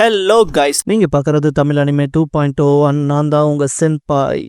Hello guys, நீங்க பார்க்கறது Tamil anime 2.0 நான் தான் உங்க சென்பாய்.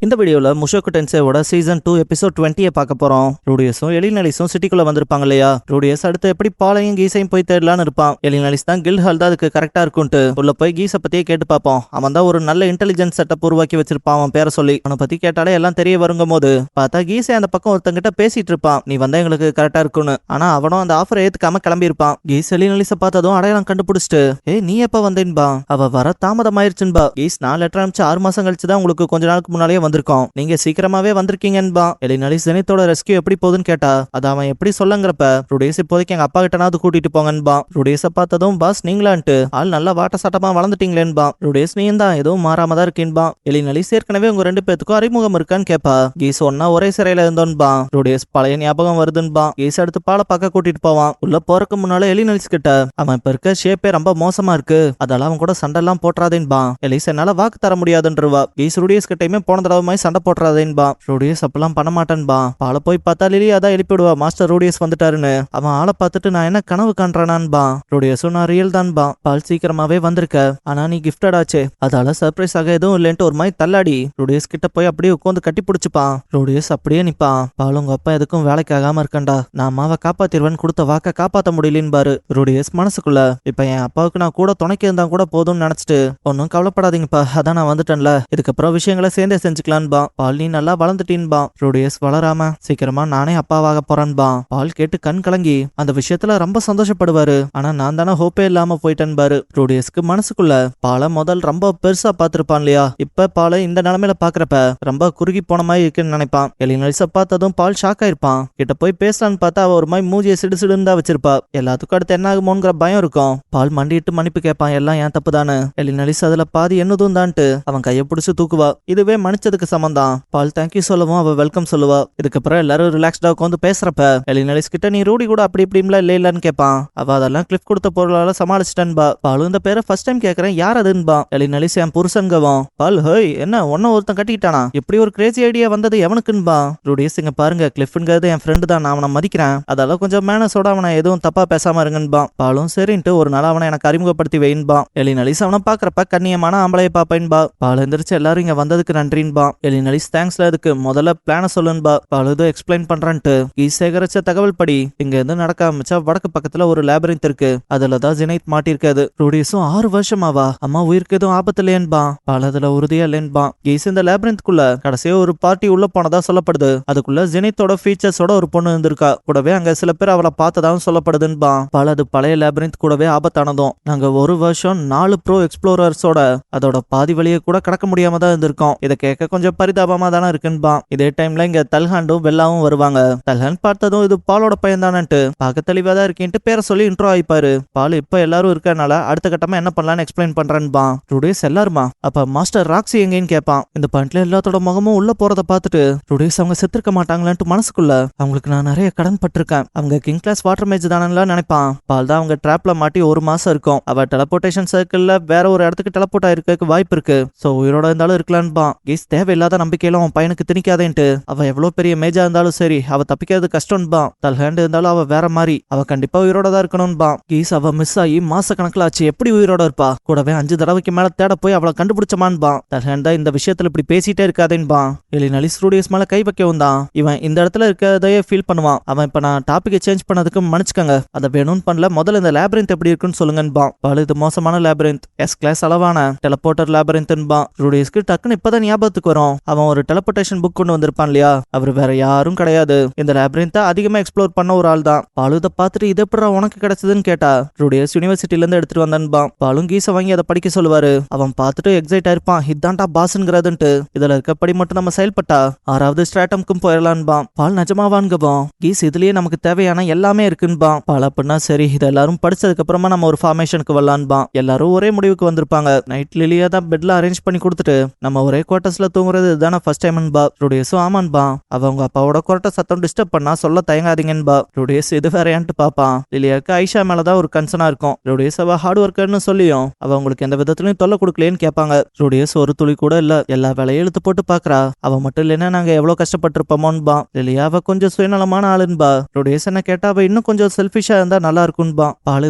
இந்த வீடியோல முஷோக்கு டென்சேவோட சீசன் 2 எபிசோட் 20 பார்க்க போறோம். ரூடியஸும் எலினலிஸும் சிட்டிக்குள்ள வந்திருப்பாங்க இல்லையா. ரூடியஸ் அடுத்து எப்படி பாலையும் கீசையும் போய் தேடலான்னு இருப்பான். எலினலிஸ் தான் கில்ஹால் தான் அதுக்கு கரெக்டா இருக்கும்ட்டு உள்ள போய் கீசை பத்தியே கேட்டு பார்ப்போம். அவன் தான் ஒரு நல்ல இன்டெலிஜென்ஸ் செட்டப் உருவாக்கி வச்சிருப்பான். அவன் பேரை சொல்லி அவனை பத்தி கேட்டாலே எல்லாம் தெரிய வருங்கும் போது பார்த்தா கீசை அந்த பக்கம் ஒருத்தங்கிட்ட பேசிட்டு இருப்பான். நீ வந்தா எங்களுக்கு கரெக்டா இருக்கும்னு. ஆனா அவனும் அந்த ஆஃபரை ஏத்துக்காம கிளம்பி இருப்பான். கீஸ் எலினலிஸை பார்த்ததும் அடையாளம் கண்டுபிடிச்சிட்டு நீ எப்ப வந்தேன்பா. அவ வர தாமதமாயிருச்சுன்பா. கீஸ் 4 லெட்டர் அனுப்பிச்சு 6 மாசம் கழிச்சுதான் உங்களுக்கு கொஞ்ச நாளுக்கு முன்னாலேயே வந்திருக்கோம். நீங்க சீக்கிரமாவே வந்திருக்கீங்கன்பா. எலினலிஸ் ஜெனித்தோட ரெஸ்கியூ எப்படி போகுதுன்னு கேட்டா அது அவன் எப்படி சொல்லங்கிறப்ப ரூடியஸ் இப்போதைக்கு எங்க அப்பா கிட்டனாவது கூட்டிட்டு போங்கன்பா. ரூடியஸ பார்த்ததும் பாஸ் நீங்களான்ட்டு ஆள் நல்லா வாட்ட சாட்டமா வளர்ந்துட்டீங்களேன்பா. ரூடியஸ் நீ தான் எதுவும் மாறாம தான் இருக்கீன்பா. எலினலிஸ் ஏற்கனவே உங்க 2 பேத்துக்கும் அறிமுகம் இருக்கான்னு கேப்பா. கீஸ் ஒன்னா ஒரே சிறையில இருந்தோன்பா. ரூடியஸ் பழைய ஞாபகம் வருதுன்பா. கீஸ் அடுத்து பாலை பார்க்க கூட்டிட்டு போவான். உள்ள போறக்கு முன்னால எலினலிஸ் கிட்ட அவன் இப்ப இருக்க ஷேப்பே ரொம்ப மோசமா இருக்கு, அதெல்லாம் அவன் கூட சண்டெல்லாம் போட்டுறாதேன்பா. எலிஸ் என்னால வாக்கு தர முடியாதுன்றவா. கீஸ் ரூடியஸ் கிட்டையுமே போன தடவை மாதிரி சண்டை போட்டுறாதேன்பா. ரூடியஸ் அப்பெல்லாம் பண்ண மாட்டேன்பா. பாலை போய் பார்த்தா லிலி அதான் எழுப்பிடுவா. Master Rudeus வந்துட்டாருன்னு. அவன் ஆளை பார்த்துட்டு நான் என்ன கனவு காண்றானான்பா. ரூடியஸும் நான் ரியல் தான்பா. பால் சீக்கிரமாவே வந்திருக்க, ஆனா நீ கிஃப்டட் ஆச்சே, அதால சர்ப்ரைஸ் ஆக எதுவும் இல்லைன்ட்டு ஒரு மாதிரி தள்ளாடி ரூடியஸ் கிட்ட போய் அப்படியே உட்காந்து கட்டி பிடிச்சுப்பான். ரூடியஸ் அப்படியே நிப்பான். பால் உங்க அப்பா எதுக்கும் வேலைக்கு ஆகாம இருக்கண்டா, நான் அம்மாவை காப்பாத்திருவேன் கொடுத்த வாக்க காப்பாத்த முடியலன்னு பாரு. ரூடியஸ் மனசுக்குள்ள இப்ப என் அப்பாவுக்கு நான் கூட துணைக்கு இருந்தா கூட போதும்னு நினைச்சிட்டு ஒன்னும் கவலைப்படாதீங்கப்பா, அதான் நான் வந்துட்டேன்ல, இதுக்கப்புறம் விஷயங்களை சேர்ந்தே செஞ்சுக்கலான்பா. பால் நீ நல்லா வளர்ந்துட்டீன்பா. ரூடியஸ் வளராம சீக்கிரமா நானே அப்பாவாக போறேன்பா. பால் கேட்டு கண் கலங்கி அந்த விஷயத்துல ரொம்ப சந்தோஷப்படுவாரு. ஆனா நான் தானே ஹோப்பே இல்லாம போயிட்டேன்பாரு. ரூடியஸ்க்கு மனசுக்குள்ள பாலை முதல் ரொம்ப பெருசா பாத்திருப்பான் இல்லையா, இப்ப பாலை இந்த நிலைமையில பாக்குறப்ப ரொம்ப குறுகி போன மாதிரி இருக்குன்னு நினைப்பான். எலினலிஸ பார்த்ததும் பால் ஷாக் ஆயிருப்பான். கிட்ட போய் பேசலான்னு பார்த்தா அவ ஒரு மாதிரி மூஞ்சியை சிடுசிடுன்னு தான் வச்சிருப்பா. எல்லாத்துக்கும் அடுத்து என்ன ஆகுமோங்கிற பயம் இருக்கும். பால் மண்டிட்டு மன்னிப்பு கேட்பான், எல்லாம் ஏன் தப்பு தானு. எலினலிஸ் அதுல பாதி என்னதும் தான்ட்டு அவன் கையை பிடிச்சு தூக்குவா. இதுவே மன்னிச்சதுக்கு சமந்தான். பால் தேங்க்யூ சொல்லவும் அவ வெல்கம் சொல்லுவா. இதுக்கப்புறம் எல்லாரும் ரிலாக்ஸ்டா உட்காந்து பேசுறப்ப எலினலிஸ் கிட்ட நீ ரூடி கூட அப்படி இப்படிம்லாம் இல்லன்னு கேட்பான். அவ அதெல்லாம் கிளிப் கொடுத்த பொருளால சமாளிச்சிட்டன்பா. பாலு இந்த பேரை ஃபர்ஸ்ட் டைம் கேட்கறேன், யார் அதுன்பா. எலினலிஸ் என் புருஷன்கவும். பால் ஹோய் என்ன ஒன்னும் ஒருத்தன் கட்டிக்கிட்டானா, எப்படி ஒரு கிரேசி ஐடியா வந்தது எவனுக்குன்பா. ரூடியஸ் இங்க பாருங்க, கிளிஃப்ங்கிறது என் ஃப்ரெண்டு தான், நான் அவனை மதிக்கிறேன், அதெல்லாம் கொஞ்சம் மேனஸோட அவனை எதுவும் தப்பா பேசாம இருங்கன்பா. பாலும் சரின்ட்டு ஒரு நாள் அவனை எனக்கு அறிமுகப்படுத்தி வைன்பா. எலினலிஸ் அவனை பாக்குறப்ப கண்ணியமான ஆம்பளைய பாப்பேன்பா. பால் எந்திரிச்சு எல்லாரும் இங்க வந்ததுக்கு நன்றின்பா. எலினலிஸ் தேங்க்ஸ்ல அதுக்கு முதல்ல பிளான சொல்லுன்பா. பாலுதோ எக்ஸ்பிளைன் பண்றான்ட்டு கீஸ் சேகரிச்ச தகவல் படி இங்க இருந்து நடக்க ஆரம்பிச்சா வடக்கு பக்கத்துல ஒரு லேபரின்த் இருக்கு, அதுலதான் ஜெனைத் மாட்டிருக்காது. ரூடியஸும் 6 வருஷமாவா அம்மா உயிருக்கு எதுவும் ஆபத்து இல்லையன்பா. பால் அதுல உறுதியா இல்லைன்பா. கீஸ் இந்த லேபரின்த்குள்ள கடைசியா ஒரு பார்ட்டி உள்ள போனதா சொல்லப்படுது. அதுக்குள்ள ஜெனைத்தோட ஃபீச்சர்ஸோட ஒரு பொண்ணு இருந்திருக்கா. கூடவே அங்க சில பேர் அவளை பார்த்ததாவும் சொல்லப்படுதுன்பா. பால் அது பழைய லேபரின்த் கூடவே ஆபத்தானதும் நாங்க 1 வருஷம் 4 ப்ரோ எக்ஸ்ப்ளோரர்ஸோட அதோட பாதி வழியை கூட கடக்க முடியாம தான் இருந்திருக்கோம். இதை கேட்க கொஞ்சம் பரிதாபமா தானே இருக்குன்பா. இதே டைம்ல இங்க தல்ஹாண்டும் பெல்லாவும் வருவாங்க. தல்ஹான் பார்த்ததும் இது பாலோட பையன் தானேன்ட்டு பார்க்க தெளிவா தான் இருக்கேன்ட்டு பேரை சொல்லி இன்ட்ரோ ஆயிப்பாரு. பால் இப்ப எல்லாரும் இருக்கனால அடுத்த கட்டமா என்ன பண்ணலான்னு எக்ஸ்பிளைன் பண்றேன்பா. ரூடியஸ் எல்லாருமா அப்ப மாஸ்டர் ராக்ஸி எங்கன்னு கேட்பான். இந்த பாயிண்ட்ல எல்லாத்தோட முகமும் உள்ள போறத பார்த்துட்டு ரூடியஸ் அவங்க செத்துருக்க மாட்டாங்களான்ட்டு மனசுக்குள்ள அவங்களுக்கு நான் நிறைய கடன் பட்டிருக்கேன், அவங்க கிங் கிளாஸ் வாட்டர் மேஜ் தானலாம் நினைப்பான். பால் தான் அவங்க டிராப்ல மாட்டி 1 மாசம் இருக்கும். அவ டெலபோர்டேஷன் சர்க்கிள்ல வேற ஒரு இடத்துக்கு டெலபோர்ட் ஆயிருக்க வாய்ப்பு இருக்கு. சோ உயிரோட இருந்தாலும் இருக்கலான்பா. கீஸ் தேவையில்லாத நம்பிக்கையில அவன் பையனுக்கு திணிக்காதேன்ட்டு அவ எவ்வளவு பெரிய மேஜா இருந்தாலும் சரி அவ தப்பிக்கிறது கஷ்டம்பா. தல்ஹாண்ட் இருந்தாலும் அவ வேற மாதிரி, அவ கண்டிப்பா உயிரோட தான் இருக்கணும்பா. கீஸ் அவ மிஸ் ஆகி மாச கணக்குல ஆச்சு, எப்படி உயிரோட இருப்பா. கூடவே 5 தடவைக்கு மேல தேட போய் அவளை கண்டுபிடிச்சமான்பா. தல்ஹாண்ட் தான் இந்த விஷயத்துல இப்படி பேசிட்டே இருக்காதேன்பா. எலினலிஸ் ரூடியஸ் மேல கை வைக்கவும் தான் இவன் இந்த இடத்துல இருக்கதையே ஃபீல் பண்ணுவான். அவன் இப்ப நான் டாபிக்கை சேஞ்ச் பண்ணதுக்கு மன்னிச்சுக்கங்க, அதை வேணும்னு பண்ணல, முதல்ல இந்த லேபரின்த் எப்படி இருக்குன்னு சொல்லுங்கன்பா. பால் இது மோசமான லேபரின்த், எஸ் கிளாஸ் அளவான டெலபோர்ட்டர் லேபரின்த்ன்பா. ரூடியஸ்க்கு டக்குன்னு இப்பதான் ஞாபகத்துக்கு வரும், அவன் ஒரு டெலபோர்டேஷன் புக் கொண்டு வந்திருப்பான் இல்லையா, அவர் வேற யாரும் கிடையாது, இந்த லேபரின்த்தை அதிகமா எக்ஸ்ப்ளோர் பண்ண ஒரு ஆள் தான். பாலு இதை பார்த்துட்டு இது எப்படி உனக்கு கிடைச்சதுன்னு கேட்டா ரூடியஸ் யூனிவர்சிட்டில இருந்து எடுத்துட்டு வந்தான்பா. பாலும் கீச வாங்கி அதை படிக்க சொல்லுவாரு. அவன் பார்த்துட்டு எக்ஸைட் ஆயிருப்பான், இதான்டா பாஸ்ங்கிறதுன்ட்டு. இதுல இருக்கப்படி மட்டும் நம்ம செயல்பட்டா 6வது ஸ்ட்ராட்டம்க்கும் போயிடலான்பா. பால் நிஜமாவான்கவோம். கீஸ் இதுலயே நமக்கு தேவையான எல்லாமே இருக்குன்பா. பால் அப்படின்னா சரி, இது எல்லாரும் படிச்சதுக்கு அப்புறமா நம்ம ஒரு ஃபார்மேஷனுக்கு வரலான்பா. எல்லாரும் ஒரே முடிவுக்கு வந்திருப்பாங்க. நைட் லிலியா தான் பெட்ல அரேஞ்ச் பண்ணி கொடுத்துட்டு நம்ம ஒரே குவார்டர்ஸ்ல தூங்க தூங்குறது இதுதானே ஃபர்ஸ்ட் டைம்ன்பா. ரூடியஸும் ஆமான்பா. அவங்க அப்பாவோட கொரட்ட சத்தம் டிஸ்டர்ப் பண்ணா சொல்ல தயங்காதீங்கன்பா. ரூடியஸ் இது வேறையான்ட்டு பாப்பான். லிலியாக்கு ஐஷா மேலதான் ஒரு கன்சர்னா இருக்கும். ரூடியஸ் அவ ஹார்ட் ஒர்க்கர்னு சொல்லியும் அவ உங்களுக்கு எந்த விதத்திலையும் தொல்லை கொடுக்கலன்னு கேட்பாங்க. ரூடியஸ் ஒரு துளி கூட இல்ல, எல்லா வேலையும் இழுத்து போட்டு பாக்குறா. அவ மட்டும் இல்லைன்னா நாங்க எவ்வளவு கஷ்டப்பட்டிருப்போமோன்பா. லிலியா அவ கொஞ்சம் சுயநலமான ஆளுன்பா. ரூடியஸ் என்ன கேட்டா அவ இன்னும் கொஞ்சம் செல்ஃபிஷா இருந்தா நல்லா இருக்கும்பா. பால்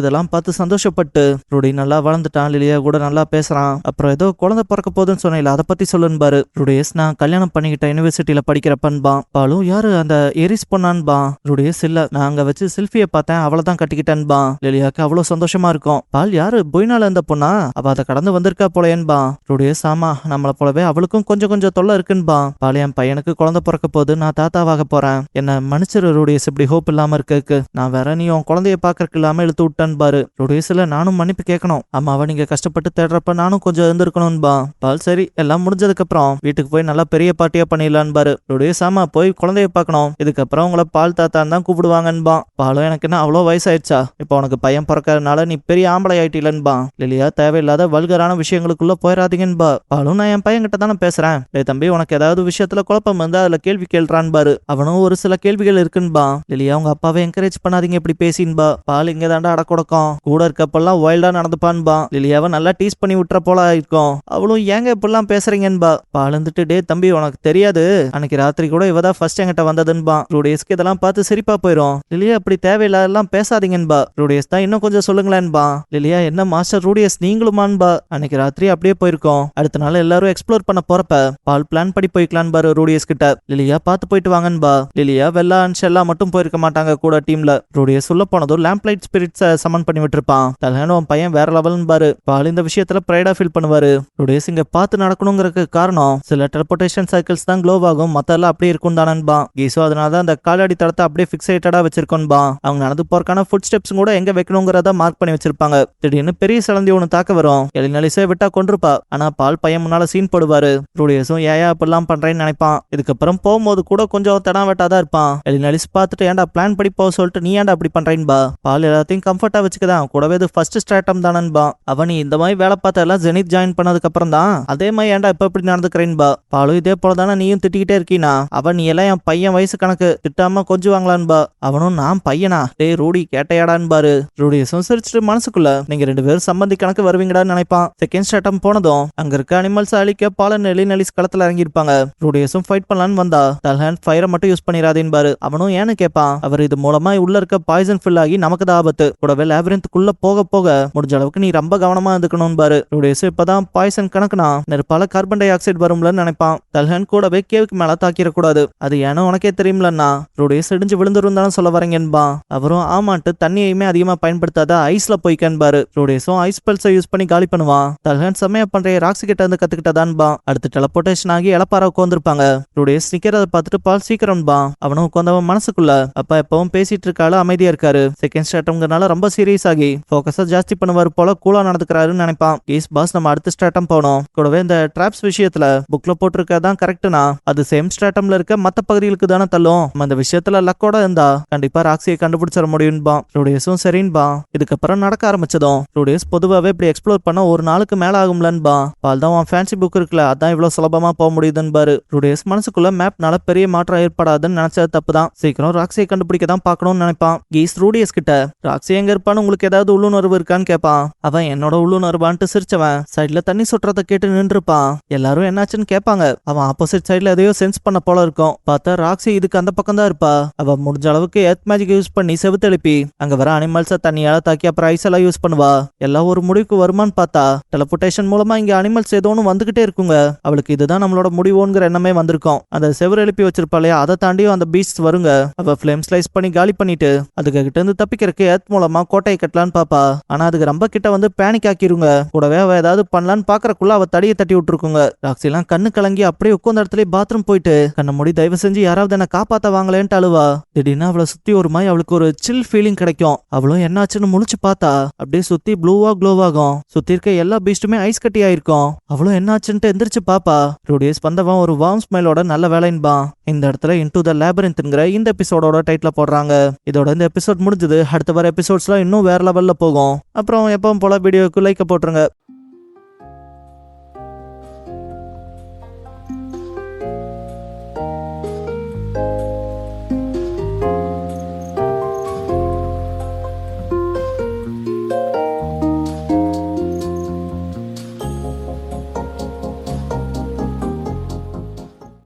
இதெல்லாம் பார்த்து சந்தோஷப்பட்டு ரூடி நல்லா வளர்ந்துட்டான், லிலியா கூட நல்லா பேசுறான். அப்புறம் ஏதோ குழந்தை பிறக்க போதுன்னு சொன்னீங்களா, அதை பத்தி சொல்லுன்பாரு. ரூடியஸ் நான் கல்யாணம் பண்ணிக்கிட்ட யூனிவர்சிட்டியில படிக்கிறப்பன்பா. பாலும் யாரு அந்த எரிஸ் பொண்ணான்பா. ரூடியஸ் இல்ல, நான் அங்க வச்சு செல்ஃபியை பார்த்தேன், அவளை தான் கட்டிக்கிட்டேன்பா. லிலியாக்கு அவ்வளவு சந்தோஷமா இருக்கும். பால் யாரு பொய்னால இருந்த பொண்ணா, அவ அதை கடந்து வந்திருக்கா போலேன்பா. ரூடியஸ் ஆமா, நம்மளை போலவே அவளுக்கும் கொஞ்சம் கொஞ்சம் தொல்லை இருக்குன்பா. பால் என் பையனுக்கு குழந்தை பிறக்க போது, நான் தாத்தாவாக போறேன், என்ன மன்னிச்சிரு ரூடியஸ், இப்படி ஹோப் இல்லாம இருக்கு. நான் வேற நீ உன் குழந்தைய பாக்கறதுக்கு இல்லாம இழுத்து விட்டேன்பாரு. ரூடியஸ்ல நானும் மன்னிப்பு கேட்கணும். அம்மாவை நீங்க கஷ்டப்பட்டு தேடுறப்ப நானும் கொஞ்சம் இருந்திருக்கணும்பா. பால் சரி, எல்லாம் முடிஞ்சதுக்கு அப்புறம் வீட்டுக்கு போய் நல்லா பெரிய பார்ட்டியா பண்ணிடலான்பாரு. ரூடியஸ் ஆமா, போய் குழந்தைய பார்க்கணும், இதுக்கப்புறம் உங்களை பால் தாத்தான் தான் கூப்பிடுவாங்கன்பா. பாலும் எனக்கு என்ன அவ்வளோ வயசாயிடுச்சா, இப்போ உனக்கு பையன் பிறக்கறதுனால நீ பெரிய ஆம்பளை ஆயிட்டிலன்பா. லிலியா தேவையில்லாத வல்கரான விஷயங்களுக்குள்ள போயிடாதீங்கன்பா. பாலும் நான் என் பையன் கிட்ட தானே பேசுறேன், டேய் தம்பி உனக்கு ஏதாவது விஷயத்துல குழப்பம் இருந்தா அதுல கேள்வி கேள்றான்பாரு. அவனும் ஒரு சில கேள்விகள் இருக்குன்பா. லிலியா உங்க அப்பாவை என்கரேஜ் பண்ணாதீங்க இப்படி பேசின்பா. பால் இங்க தாண்டா அடக்கொடக்கம், கூட இருக்கப்பெல்லாம் வைல்டா நடந்துப்பான்பா. லிலியாவை நல்லா டீஸ் பண்ணி விட்டுற போல இருக்கும். அவளும் ஏங்க இப்படிலாம் பேசுறீங்கன்பா. பால் வந்துட்டு டே தம்பி உனக்கு தெரியாது, அன்னைக்கு ராத்திரி கூட இவதான் ஃபர்ஸ்ட் என்கிட்ட வந்ததுன்பா. ரூடியஸ்க்கு இதெல்லாம் பார்த்து சிரிப்பா போயிரும். லிலியா அப்படி தேவையில்லாதெல்லாம் பேசாதீங்கன்பா. ரூடியஸ் தான் இன்னும் கொஞ்சம் சொல்லுங்களேன்பா. லிலியா என்ன மாஸ்டர் ரூடியஸ் நீங்களுமான்பா. அன்னைக்கு ராத்திரி அப்படியே போயிருக்கோம், அடுத்த நாள் எல்லாரும் எக்ஸ்ப்ளோர் பண்ண போறப்ப பால் பிளான் படி போய்க்கலான்பாரு ரூடியஸ் கிட்ட. லிலியா பார்த்து போயிட்டு வாங்கன்பா. லிலியா வெல்லா அண்ட் ஷெல்லா மட்டும் போயிருக்க மாட்டாங்க கூட டீம்ல. ரூடியஸ் உள்ள போனதும் லேம்ப் லைட் ஸ்பிரிட்ஸை சமன் பண்ணி விட்டுருப்பான். தலஹான் உன் பையன் வேற லெவல்னு பால் இந்த விஷயத்துல ப்ரைடா ஃபீல் பண்ணுவாரு. ரூடியஸ் இங்க பார்த்து நடக்கணுங்கிறதுக்கு காரணம் சில டெலிபோர்டேஷன் சைக்கிள்ஸ் தான் க்ளோவ் ஆகும், மத்தெல்லாம் அப்படியே இருக்கும் தானன்பா. கீசோ அதனாலதான் அந்த காலடி தடத்தை அப்படியே பிக்ஸேட்டடா வச்சிருக்கோன்பா. அவங்க நடந்து போறக்கான ஃபுட் ஸ்டெப்ஸ் கூட எங்க வைக்கணுங்கிறத மார்க் பண்ணி வச்சிருப்பாங்க. திடீர்னு பெரிய சிலந்தி ஒண்ணு தாக்க வரும், எலினாலிஸே விட்டா கொண்டிருப்பா. ஆனா பால் பையன் முன்னால சீன் போடுவாரு. ரூடியஸும் ஏயா இப்பெல்லாம் பண்றேன்னு நினைப்பான். இதுக்கப்புறம் போகும்போது கூட கொஞ்சம் தடா வெட்டாதான் இருப்பான். எலினாலிஸ் பார்த்துட்டு ஏன்டா பிளான் படி போக சொல்லிட்டு நீ ஏன்டா அப்படி பண்றேன்பா. பால் எல்லாத்தையும் கம்ஃபர்ட்டா வச்சுக்கதான், கூடவே இது ஃபர்ஸ்ட் ஸ்ட்ராட்டம் தானன்பா. அவன் நீ இந்த மாதிரி வேலை பார்த்த எல்லாம் ஜெனித் ஜாயின் பண்ணதுக்கு அப்புறம் தான் அதே மாதிரி ஏன்டா இப்ப இப்படி நடந்துக்கிறேன்பா. பாலும் இதே போலதானே நீயும் திட்டிக்கிட்டே இருக்கீனா, அவன் நீ எல்லாம் என் பையன் வயசு கணக்கு, திட்டாம கொஞ்சம் வாங்கலான்பா. அவனும் நான் பையனா, டேய் ரூடி கேட்டையாடான்பாரு. ரூடியஸும் சிரிச்சுட்டு மனசுக்குள்ள நீங்க ரெண்டு பேரும் சம்பந்தி கணக்கு வருவீங்கடான்னு நினைப்பான். செகண்ட் ஸ்ட்ராட்டம் போனதும் அங்க இருக்க அனிமல்ஸ் அழிக்க பாலன் எலினாலிஸ் களத்துல இறங்கி இருப்பாங்க. ரூடியஸும் ஃபைட் பண்ணலான்னு வந்தா தல்ஹான் ஃபயரை மட்டும் யூஸ் பண்ணிராதேன்பாரு. அவனும் ஏன்னு கேட்பான். அவர் இது மூலமா உள்ள இருக்க பாய்சன் ஃபில் ஆகி நமக்கு தான் ஆபத்து, கூடவே லேபிரின்த்துக்குள்ள போக போக முடிஞ்ச அளவுக்கு நீ ரொம்ப கவனமா இருந்துக்கணும்பாரு. ரூடியஸ் இப்பதான் பாய்சன் கணக்குனா நெருப்பால கார்பன் டை ஆக்சைடு வரும்லன்னு நினைப்பான். தல்ஹான் கூடவே கேவுக்கு மேல தாக்கிடக்கூடாது, அது ஏன்னா உனக்கே தெரியும்லன்னா. ரூடியஸ் இடிஞ்சு விழுந்துருந்தாலும் சொல்ல வரீங்கன்பா. அவரும் ஆமான்ட்டு தண்ணியுமே அதிகமா பயன்படுத்தாத ஐஸ்ல போய்க்கன்பாரு. ரூடியஸும் ஐஸ் பெல்ஸை யூஸ் பண்ணி காலி பண்ணுவான். தல்ஹான் செம்மையா பண்ற ராக்ஸி கிட்ட இருந்து கத்துக்கிட்டதான்பா. அடுத்து டெலபோர்டேஷன் ஆகி இளப்பார உட்காந்துருப்பாங்க. ரூடியஸ் நிக்கிறத பார்த்துட்டு பால் சீக்கிரம்பா. அவனும் உட்காந்தவன் மனசுக்குள்ள அப்பா எப்பவும் பேசிட்டு இருக்கால அமைதியா இருக்காரு, செகண்ட் ஸ்ட்ராட்டம்ங்கனால ரொம்ப சீரியஸ் ஆகி போக்கஸா ஜாஸ்தி பண்ணுவார் போல கூலா நடந்துக்கிறாருன்னு நினைப்பான். கேஸ் பாஸ் நம்ம அடுத்த ஸ்ட்ராட்டம் போனோம், கூடவே இந்த டிராப்ஸ் விஷயத்துல புக்ல போட்டிருக்கதான் கரெக்ட்னா அது சேம் ஸ்ட்ராட்டம்ல இருக்க மத்த பகுதிகளுக்கு தானே தள்ளும். அந்த விஷயத்துல லக்கோட இருந்தா கண்டிப்பா ராக்ஸியை கண்டுபிடிச்சிட முடியும்பா. ரூடியஸும் சரின்பா. இதுக்கப்புறம் நடக்க ஆரம்பிச்சதும் ரூடியஸ் பொதுவாவே இப்படி எக்ஸ்ப்ளோர் பண்ண ஒரு நாளுக்கு மேல ஆகும்லன்பா. பால் தான் ஃபேன்சி புக் இருக்குல்ல, அதான் இவ்வளவு சுலபமா போக முடியுதுன்பாரு. ரூடியஸ் மனசுக்குள்ள மேப்னால பெரிய மாற்றம் ஏற்படாதுன்னு நினைச்சது தப்புதான், சீக்கிரம் ராக்ஸியை கண்டுபிடிக்க தான் பாக்கணும்னு நினைப்பான். கீஸ் ரூடியஸ் கிட்ட ராக்ஸி எங்க இருப்பான்னு உங்களுக்கு ஏதாவது உள்ளுணர்வு இருக்கான்னு கேட்பான். அவன் என்னோட உள்ளுணர்வான்ட்டு சிரிச்சவன் சைட்ல தண்ணி சொட்டுறத கேட்டு நின்றுப்பான். எல்லாரும் என்னாச்சுன்னு கேட்பாங்க. அவன் ஆப்போசிட் சைட்ல எதையோ சென்ஸ் பண்ண போல இருக்கும். பார்த்தா ராக்ஸி இதுக்கு அந்த பக்கம் தான் இருப்பா. அவ முடிஞ்ச அளவுக்கு எர்த் மேஜிக் யூஸ் பண்ணி செவுத்து எழுப்பி அங்க வர அனிமல்ஸ தண்ணியால தாக்கி அப்புறம் ஐஸ் எல்லாம் யூஸ் பண்ணுவா. எல்லாம் ஒரு முடிவுக்கு வருமான்னு பார்த்தா டெலிபோர்டேஷன் மூலமா இங்க அனிமல்ஸ் ஏதோ ஒன்று வந்துகிட்டே இருக்குங்க. அவளுக்கு இதுதான் நம்மளோட முடிவுங்கிற எண்ணமே வந்திருக்கும். அந்த செவர் எழுப்பி வச்சிருப்பாளையா, அதை தாண்டியும் அந்த பீஸ்ட் வருங்க. அவ ஃபிளேம் ஸ்லைஸ் பண்ணி காலி பண்ணிட்டு அதுக்கு கிட்ட இருந்து தப்பிக்கிறதுக்கு எர்த் மூலமா கோட்டையை கட்டலான்னு பாப்பா. ஆனா அதுக்கு ரொம்ப கிட்ட வந்து பேனிக் ஆக்கிருங்க. கூடவே அவ ஏதாவது பண்ணலான்னு பாக்குறக்குள்ள அவ தடியை தட்டி விட்டுருக்குங்க. ராக்ஸி எல்லாம் கண்ணு கலங்கி அப்படியே உட்கார்ந்த இடத்துல பாத்ரூம் போயிட்டு கண்ண மூடி தயவு செஞ்சு யாராவது என்ன காப்பாத்த வாங்கலேன்ட்டு அழுவா. திடீர்னு அவளை சுத்தி ஒரு மாதிரி அவளுக்கு ஒரு சில் ஃபீலிங் கிடைக்கும். அவளும் என்னாச்சுன்னு முழிச்சு பார்த்தா அப்படியே சுத்தி ப்ளூவா க்ளோவாகும். சுத்தி இருக்க எல்லா பீஸ்டுமே ஐஸ் கட்டி ஆயிருக்கும். அவளும் என்னாச்சுன்ட்டு எந்திரிச்சு பாப்பா. ரூடியஸ் வந்தவன் ஒரு வார்ம் ஸ்மைலோட நல்ல வேலைன்பா. இந்த இடத்துல இன்டு த லேபிரின்த்ங்கிற இந்த எபிசோடோட டைட்டில் போடுறாங்க. இதோட இந்த எபிசோட் முடிஞ்சது. அடுத்த வர எபிசோட்ஸ்லாம் இன்னும் வேற லெவல்ல போகும். அப்புறம் எப்பவும் போல வீடியோக்கு லைக் போட்டுருங்க.